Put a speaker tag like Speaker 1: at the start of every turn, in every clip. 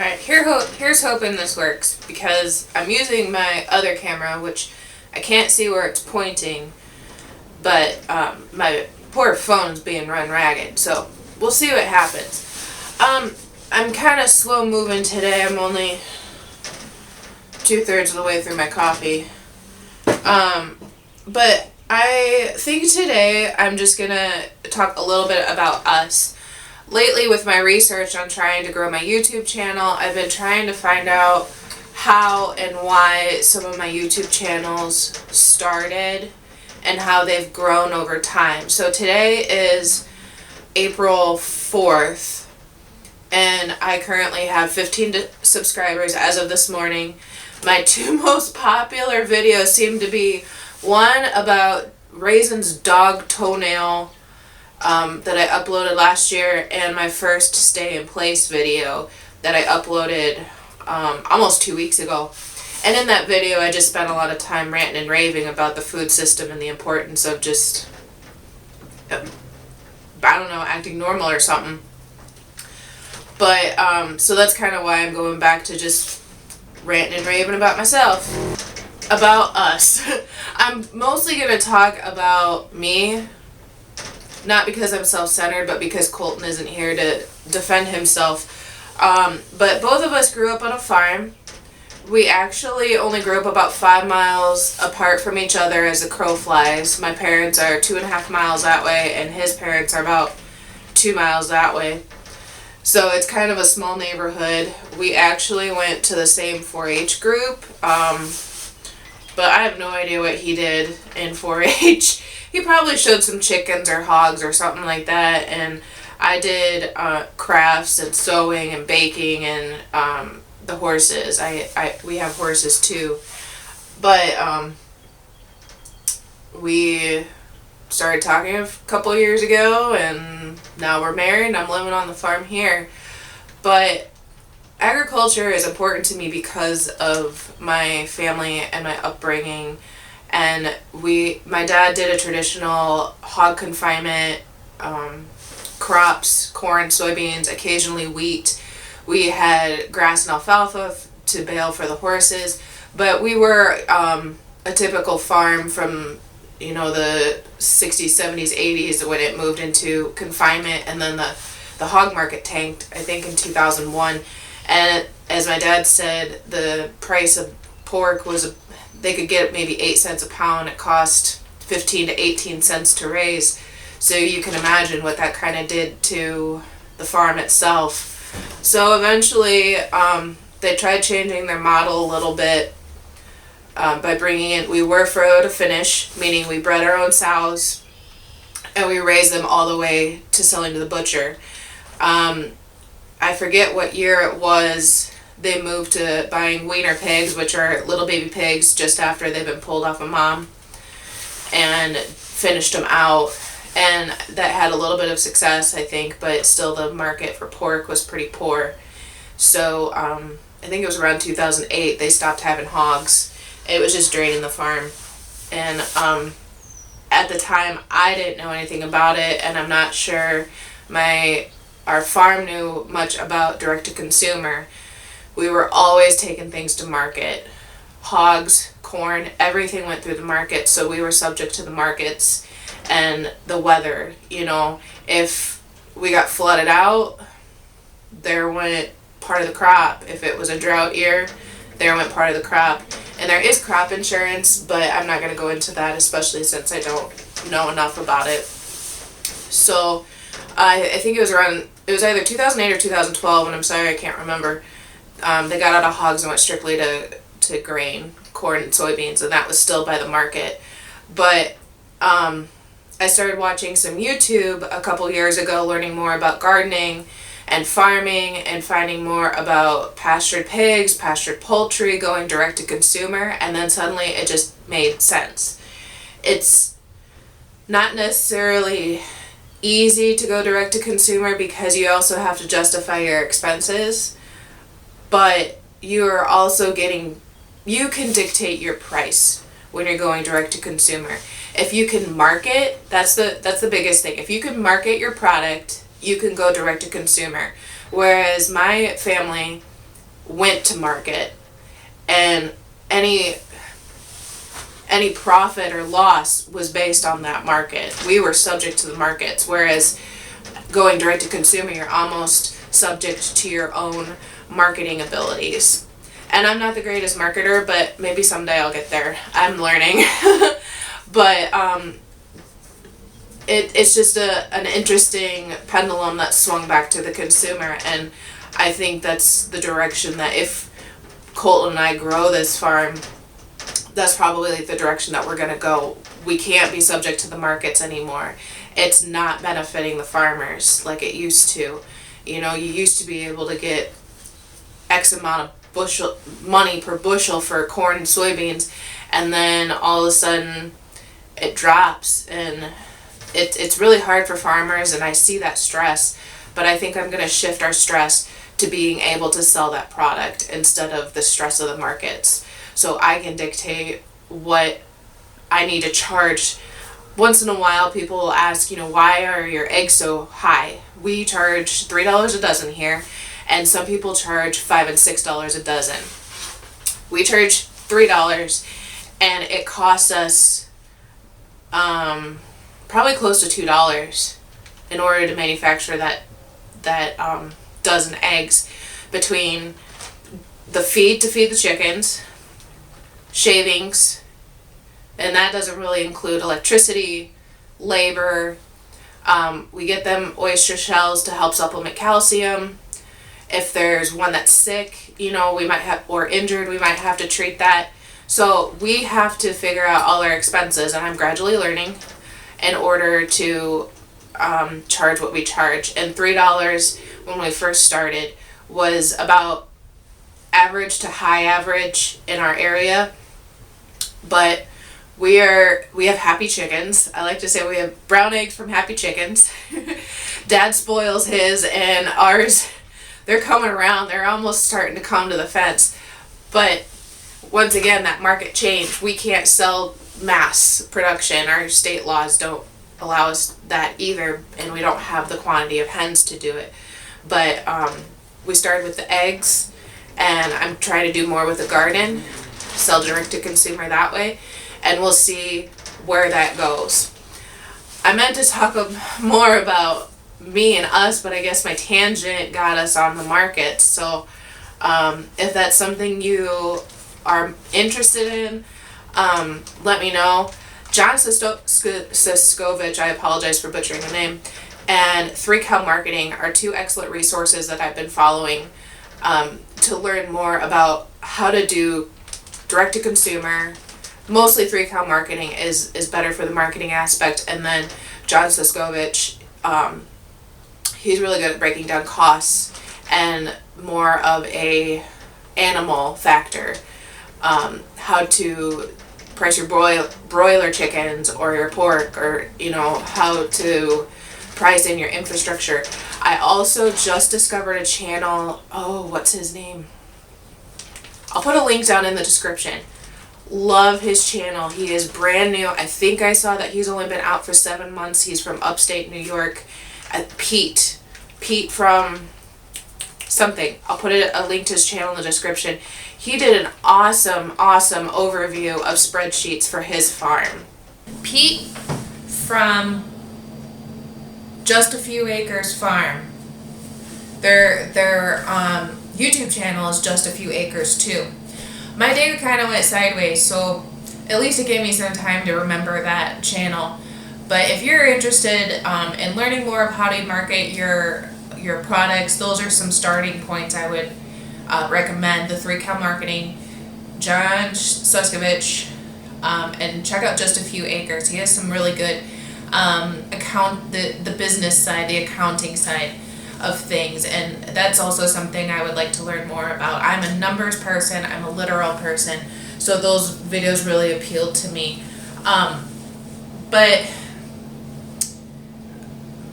Speaker 1: Alright, here's hoping this works, because I'm using my other camera, which I can't see where it's pointing, but my poor phone's being run ragged, so we'll see what happens. I'm kind of slow moving today. I'm only 2/3 of the way through my coffee. But I think today I'm just gonna talk a little bit about us. Lately, with my research on trying to grow my YouTube channel, I've been trying to find out how and why some of my YouTube channels started and how they've grown over time. So today is April 4th, and I currently have 15 subscribers as of this morning. My two most popular videos seem to be one about Raisin's dog toenail that I uploaded last year, and my first stay in place video that I uploaded almost 2 weeks ago. And in that video I just spent a lot of time ranting and raving about the food system and the importance of just, I don't know, acting normal or something. But so that's kind of why I'm going back to just ranting and raving about myself. About us. I'm mostly going to talk about me, not because I'm self-centered, but because Colton isn't here to defend himself. But both of us grew up on a farm. We actually only grew up about 5 miles apart from each other as the crow flies. My parents are 2.5 miles that way, and his parents are about 2 miles that way. So it's kind of a small neighborhood. We actually went to the same 4-H group, but I have no idea what he did in 4-H. He probably showed some chickens or hogs or something like that, and I did crafts and sewing and baking and the horses. We have horses too, but we started talking a couple years ago, and now we're married and I'm living on the farm here. But agriculture is important to me because of my family and my upbringing. And my dad did a traditional hog confinement, crops, corn, soybeans, occasionally wheat. We had grass and alfalfa to bale for the horses, but we were a typical farm from, the 60s, 70s, 80s when it moved into confinement, and then the hog market tanked, I think, in 2001. And as my dad said, the price of pork was they could get maybe 8 cents a pound. It cost 15 to 18 cents to raise. So you can imagine what that kind of did to the farm itself. So eventually they tried changing their model a little bit by bringing in, we were furrow to finish, meaning we bred our own sows and we raised them all the way to selling to the butcher. I forget what year it was. They moved to buying wiener pigs, which are little baby pigs, just after they've been pulled off of mom, and finished them out. And that had a little bit of success, I think, but still the market for pork was pretty poor. So I think it was around 2008 they stopped having hogs. It was just draining the farm. And at the time I didn't know anything about it, and I'm not sure our farm knew much about direct-to-consumer. We were always taking things to market. Hogs, corn, everything went through the market, so we were subject to the markets and the weather. If we got flooded out, there went part of the crop. If it was a drought year, there went part of the crop. And there is crop insurance, but I'm not going to go into that, especially since I don't know enough about it. So I think it was either 2008 or 2012, and I'm sorry, I can't remember. They got out of hogs and went strictly to grain, corn and soybeans, and that was still by the market. But I started watching some YouTube a couple years ago, learning more about gardening and farming, and finding more about pastured pigs, pastured poultry, going direct to consumer, and then suddenly it just made sense. It's not necessarily easy to go direct to consumer because you also have to justify your expenses, but you are also you can dictate your price when you're going direct to consumer. If you can market, that's the biggest thing. If you can market your product, you can go direct to consumer. Whereas my family went to market, and any profit or loss was based on that market. We were subject to the markets, whereas going direct to consumer, you're almost subject to your own marketing abilities. And I'm not the greatest marketer, but maybe someday I'll get there. I'm learning. But it's just an interesting pendulum that swung back to the consumer, and I think that's the direction that if Colton and I grow this farm, that's probably like the direction that we're going to go. We can't be subject to the markets anymore. It's not benefiting the farmers like it used to. You know, you used to be able to get X amount of money per bushel for corn and soybeans, and then all of a sudden it drops, and it's really hard for farmers, and I see that stress, but I think I'm going to shift our stress to being able to sell that product instead of the stress of the markets. So I can dictate what I need to charge. Once in a while, people will ask, why are your eggs so high? We charge $3 a dozen here, and some people charge $5 and $6 a dozen. We charge $3, and it costs us probably close to $2 in order to manufacture that dozen eggs, between the feed to feed the chickens, shavings, and that doesn't really include electricity, labor. We get them oyster shells to help supplement calcium. If there's one that's sick, we might have, or injured, we might have to treat that. So we have to figure out all our expenses, and I'm gradually learning, in order to charge what we charge. And $3 when we first started was about average to high average in our area. But we have happy chickens. I like to say we have brown eggs from happy chickens. Dad spoils his, and ours, they're coming around. They're almost starting to come to the fence. But once again, that market change. We can't sell mass production. Our state laws don't allow us that either, and we don't have the quantity of hens to do it. But we started with the eggs, and I'm trying to do more with the garden, sell direct to consumer that way, and we'll see where that goes. I meant to talk more about me and us, but I guess my tangent got us on the market. So if that's something you are interested in, let me know. John Siskovich, I apologize for butchering the name, and 3 Cow Marketing are 2 excellent resources that I've been following to learn more about how to do direct to consumer. Mostly 3 Cow Marketing is better for the marketing aspect, and then John Siskovich, he's really good at breaking down costs and more of a animal factor, how to price your broiler chickens or your pork, or how to price in your infrastructure. I also just discovered a channel, what's his name? I'll put a link down in the description. Love his channel. He is brand new. I think I saw that he's only been out for 7 months. He's from upstate New York. Pete from something. I'll put a link to his channel in the description. He did an awesome overview of spreadsheets for his farm. Pete from Just a Few Acres Farm. Their YouTube channel is Just a Few Acres too. My day kind of went sideways, so at least it gave me some time to remember that channel. But if you're interested in learning more of how to market your products, those are some starting points I would recommend. The 3 Cow Marketing, John Siskovich, and check out Just a Few Acres. He has some really good the business side, the accounting side of things, and that's also something I would like to learn more about. I'm a numbers person, I'm a literal person, so those videos really appealed to me. But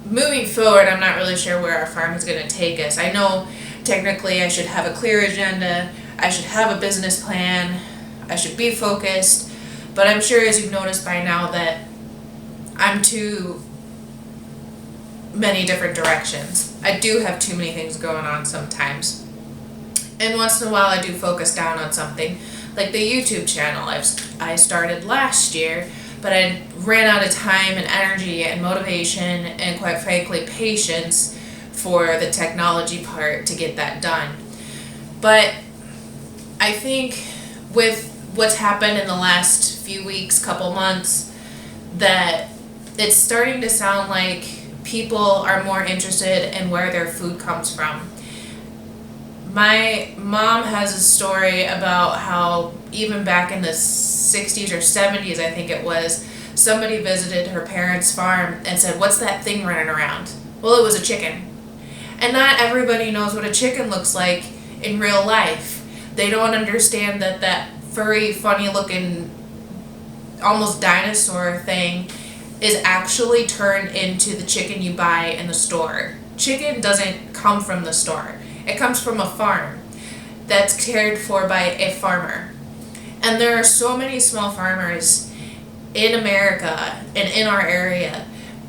Speaker 1: moving forward, I'm not really sure where our farm is going to take us. I know technically I should have a clear agenda, I should have a business plan, I should be focused, but I'm sure as you've noticed by now that I'm too many different directions. I do have too many things going on sometimes. And once in a while I do focus down on something, like the YouTube channel I started last year, but I ran out of time and energy and motivation and, quite frankly, patience for the technology part to get that done. But I think with what's happened in the last few weeks, couple months, that it's starting to sound like people are more interested in where their food comes from. My mom has a story about how even back in the 60s or 70s, I think it was, somebody visited her parents' farm and said, "What's that thing running around?" Well, it was a chicken. And not everybody knows what a chicken looks like in real life. They don't understand that that furry, funny-looking, almost dinosaur thing is actually turned into the chicken you buy in the store. Chicken doesn't come from the store. It comes from a farm that's cared for by a farmer. And there are so many small farmers in America and in our area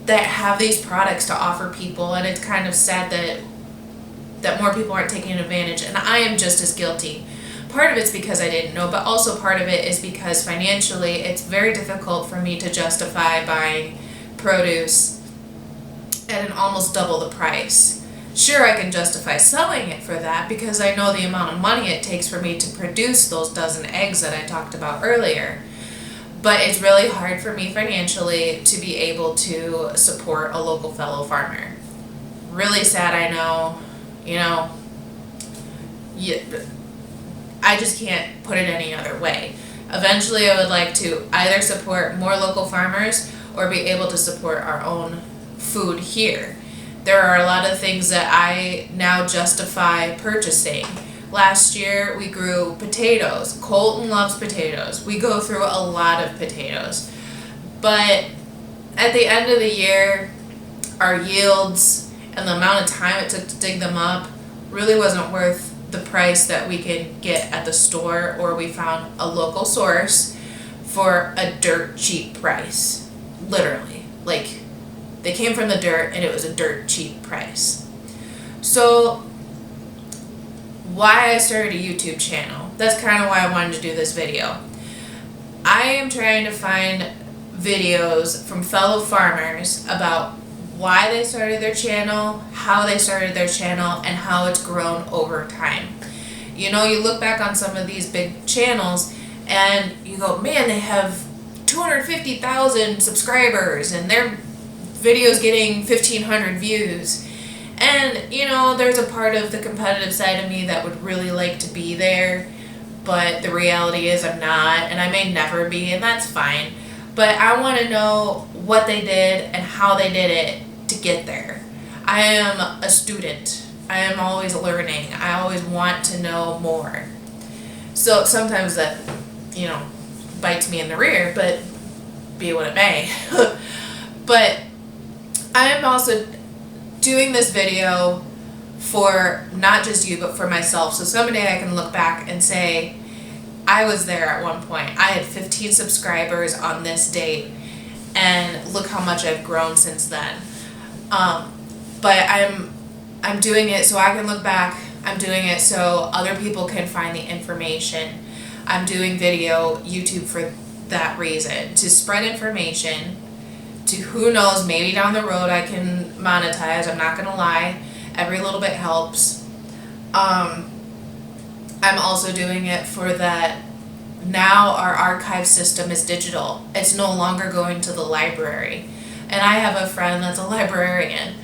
Speaker 1: that have these products to offer people, and it's kind of sad that more people aren't taking advantage, and I am just as guilty. Part of it's because I didn't know, but also part of it is because financially it's very difficult for me to justify buying produce at an almost double the price. Sure, I can justify selling it for that because I know the amount of money it takes for me to produce those dozen eggs that I talked about earlier. But it's really hard for me financially to be able to support a local fellow farmer. Really sad, I know. I just can't put it any other way. Eventually, I would like to either support more local farmers or be able to support our own food here. There are a lot of things that I now justify purchasing. Last year, we grew potatoes. Colton loves potatoes. We go through a lot of potatoes. But at the end of the year, our yields and the amount of time it took to dig them up really wasn't worth the price that we could get at the store, or we found a local source for a dirt cheap price. Literally. Like, they came from the dirt and it was a dirt cheap price. So why I started a YouTube channel, that's kind of why I wanted to do this video. I am trying to find videos from fellow farmers about why they started their channel, how they started their channel, and how it's grown over time. You look back on some of these big channels and you go, man, they have 250,000 subscribers and their videos getting 1,500 views. And, there's a part of the competitive side of me that would really like to be there, but the reality is I'm not, and I may never be, and that's fine. But I want to know what they did and how they did it to get there. I am a student. I am always learning. I always want to know more. So sometimes that, bites me in the rear, but be what it may. But I am also doing this video for not just you, but for myself. So someday I can look back and say, I was there at one point. I had 15 subscribers on this date, and look how much I've grown since then. But I'm doing it so I can look back. I'm doing it so other people can find the information. I'm doing video YouTube for that reason, to spread information, to, who knows, maybe down the road I can monetize. I'm not gonna lie, every little bit helps. I'm also doing it for that now our archive system is digital. It's no longer going to the library. And I have a friend that's a librarian.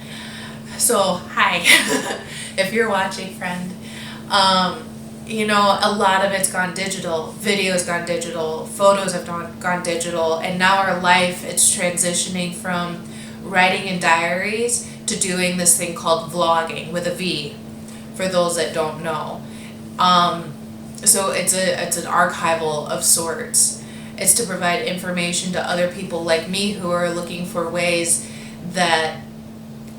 Speaker 1: So, hi, if you're watching, friend. A lot of it's gone digital. Video's gone digital. Photos have gone digital. And now our life, it's transitioning from writing in diaries to doing this thing called vlogging with a V, for those that don't know. So it's an archival of sorts. It's to provide information to other people like me who are looking for ways that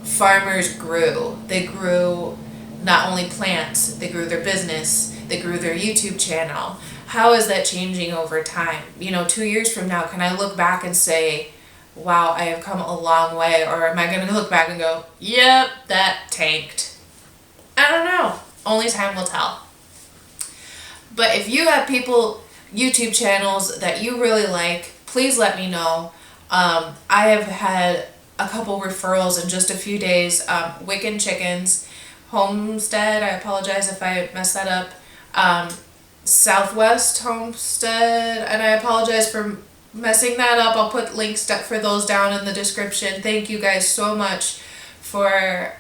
Speaker 1: farmers grew. They grew not only plants, they grew their business, they grew their YouTube channel. How is that changing over time? 2 years from now, can I look back and say, wow, I have come a long way? Or am I going to look back and go, yep, that tanked? I don't know. Only time will tell. But if you have YouTube channels that you really like, please let me know. I have had a couple referrals in just a few days. Wiccan Chickens, Homestead, I apologize if I messed that up. Southwest Homestead, and I apologize for messing that up. I'll put links for those down in the description. Thank you guys so much for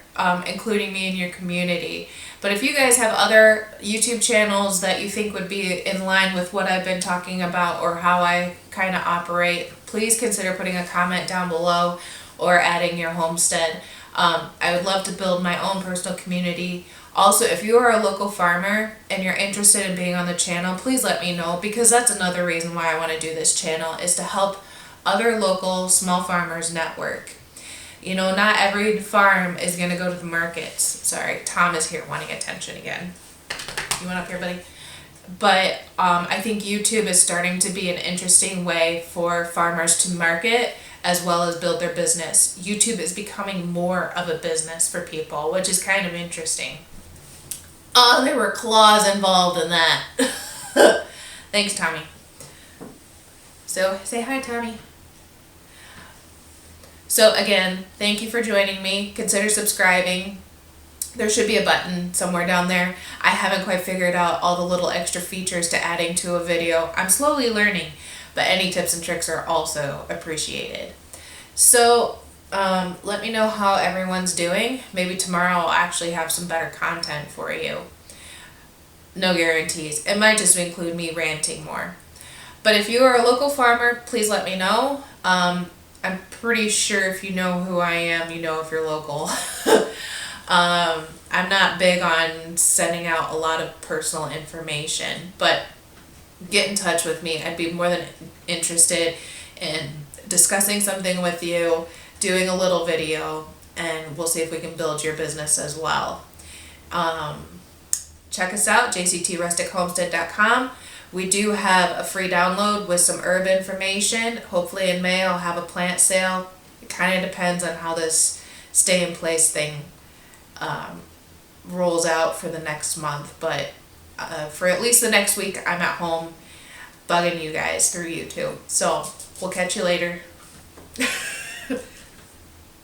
Speaker 1: including me in your community. But if you guys have other YouTube channels that you think would be in line with what I've been talking about or how I kind of operate, please consider putting a comment down below or adding your homestead. I would love to build my own personal community. Also, if you are a local farmer and you're interested in being on the channel, please let me know, because that's another reason why I want to do this channel, is to help other local small farmers network. You know, not every farm is going to go to the markets. Sorry, Tom is here wanting attention again. You went up here, buddy? But I think YouTube is starting to be an interesting way for farmers to market as well as build their business. YouTube is becoming more of a business for people, which is kind of interesting. Oh, there were claws involved in that. Thanks, Tommy. So, say hi, Tommy. So again, thank you for joining me. Consider subscribing. There should be a button somewhere down there. I haven't quite figured out all the little extra features to adding to a video. I'm slowly learning, but any tips and tricks are also appreciated. So let me know how everyone's doing. Maybe tomorrow I'll actually have some better content for you. No guarantees. It might just include me ranting more. But if you are a local farmer, please let me know. I'm pretty sure if you know who I am, you know if you're local. I'm not big on sending out a lot of personal information, but get in touch with me. I'd be more than interested in discussing something with you, doing a little video, and we'll see if we can build your business as well. Check us out, jctrustichomestead.com. We do have a free download with some herb information. Hopefully in May I'll have a plant sale. It kind of depends on how this stay in place thing rolls out for the next month. But for at least the next week, I'm at home bugging you guys through YouTube. So we'll catch you later. Does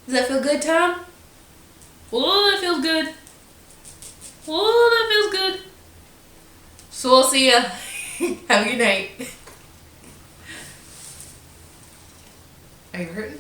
Speaker 1: that feel good, Tom? Oh, that feels good. Oh, that feels good. So we'll see ya. Have a good night. Are you hurting?